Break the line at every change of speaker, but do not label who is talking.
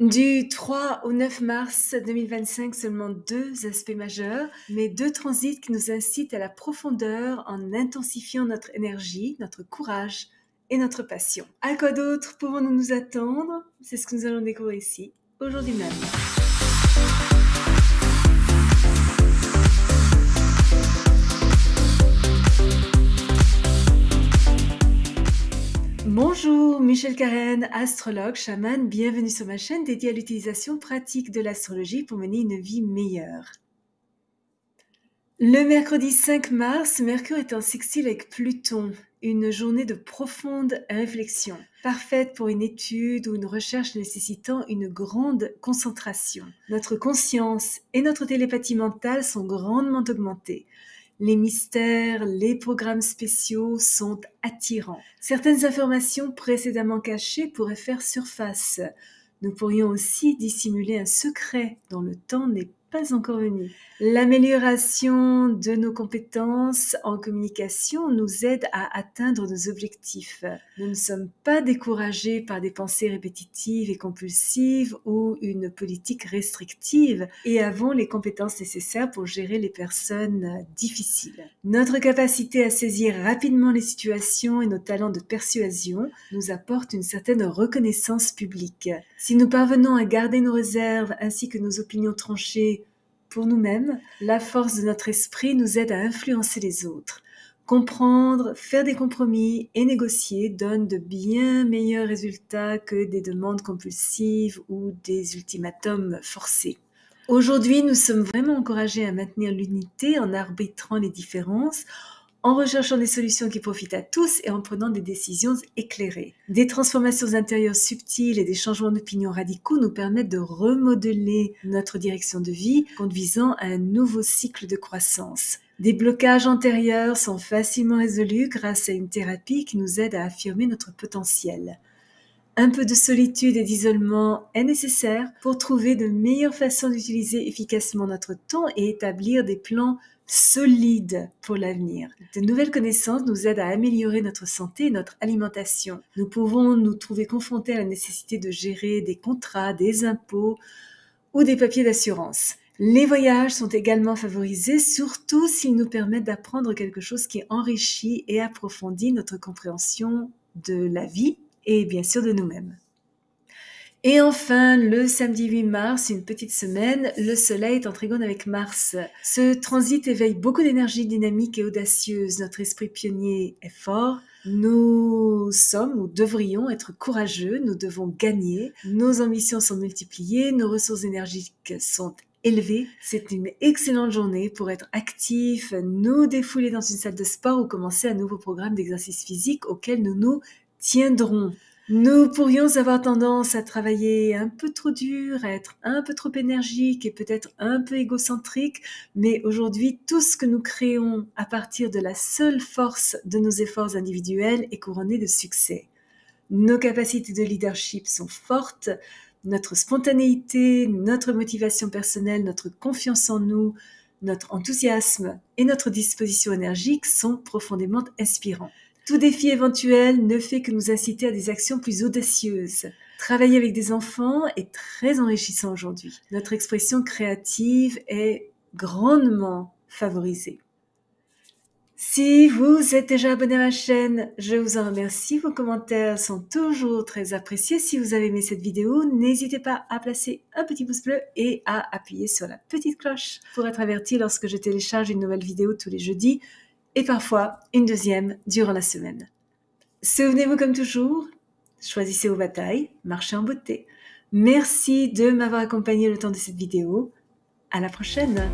Du 3 au 9 mars 2025, seulement deux aspects majeurs, mais deux transits qui nous incitent à la profondeur en intensifiant notre énergie, notre courage et notre passion. À quoi d'autre pouvons-nous nous attendre? C'est ce que nous allons découvrir ici, aujourd'hui même. Bonjour, Michel Karen, astrologue, chamane, bienvenue sur ma chaîne dédiée à l'utilisation pratique de l'astrologie pour mener une vie meilleure. Le mercredi 5 mars, Mercure est en sextile avec Pluton, une journée de profonde réflexion, parfaite pour une étude ou une recherche nécessitant une grande concentration. Notre conscience et notre télépathie mentale sont grandement augmentées. Les mystères, les programmes spéciaux sont attirants. Certaines informations précédemment cachées pourraient faire surface. Nous pourrions aussi dissimuler un secret dont le temps n'est pas encore venu. L'amélioration de nos compétences en communication nous aide à atteindre nos objectifs. Nous ne sommes pas découragés par des pensées répétitives et compulsives ou une politique restrictive et avons les compétences nécessaires pour gérer les personnes difficiles. Notre capacité à saisir rapidement les situations et nos talents de persuasion nous apportent une certaine reconnaissance publique. Si nous parvenons à garder nos réserves ainsi que nos opinions tranchées pour nous-mêmes, la force de notre esprit nous aide à influencer les autres. Comprendre, faire des compromis et négocier donne de bien meilleurs résultats que des demandes compulsives ou des ultimatums forcés. Aujourd'hui, nous sommes vraiment encouragés à maintenir l'unité en arbitrant les différences, en recherchant des solutions qui profitent à tous et en prenant des décisions éclairées. Des transformations intérieures subtiles et des changements d'opinion radicaux nous permettent de remodeler notre direction de vie, conduisant à un nouveau cycle de croissance. Des blocages antérieurs sont facilement résolus grâce à une thérapie qui nous aide à affirmer notre potentiel. Un peu de solitude et d'isolement est nécessaire pour trouver de meilleures façons d'utiliser efficacement notre temps et établir des plans solides pour l'avenir. De nouvelles connaissances nous aident à améliorer notre santé et notre alimentation. Nous pouvons nous trouver confrontés à la nécessité de gérer des contrats, des impôts ou des papiers d'assurance. Les voyages sont également favorisés, surtout s'ils nous permettent d'apprendre quelque chose qui enrichit et approfondit notre compréhension de la vie et bien sûr de nous-mêmes. Et enfin, le samedi 8 mars, une petite semaine, le Soleil est en trigone avec Mars. Ce transit éveille beaucoup d'énergie dynamique et audacieuse. Notre esprit pionnier est fort. Nous sommes ou devrions être courageux. Nous devons gagner. Nos ambitions sont multipliées. Nos ressources énergiques sont élevées. C'est une excellente journée pour être actif, nous défouler dans une salle de sport ou commencer un nouveau programme d'exercice physique auquel nous nous tiendrons. Nous pourrions avoir tendance à travailler un peu trop dur, à être un peu trop énergique et peut-être un peu égocentrique, mais aujourd'hui, tout ce que nous créons à partir de la seule force de nos efforts individuels est couronné de succès. Nos capacités de leadership sont fortes, notre spontanéité, notre motivation personnelle, notre confiance en nous, notre enthousiasme et notre disposition énergique sont profondément inspirants. Tout défi éventuel ne fait que nous inciter à des actions plus audacieuses. Travailler avec des enfants est très enrichissant aujourd'hui. Notre expression créative est grandement favorisée. Si vous êtes déjà abonné à ma chaîne, je vous en remercie. Vos commentaires sont toujours très appréciés. Si vous avez aimé cette vidéo, n'hésitez pas à placer un petit pouce bleu et à appuyer sur la petite cloche pour être averti lorsque je télécharge une nouvelle vidéo tous les jeudis et parfois une deuxième durant la semaine. Souvenez-vous comme toujours, choisissez vos batailles, marchez en beauté. Merci de m'avoir accompagné le temps de cette vidéo. À la prochaine!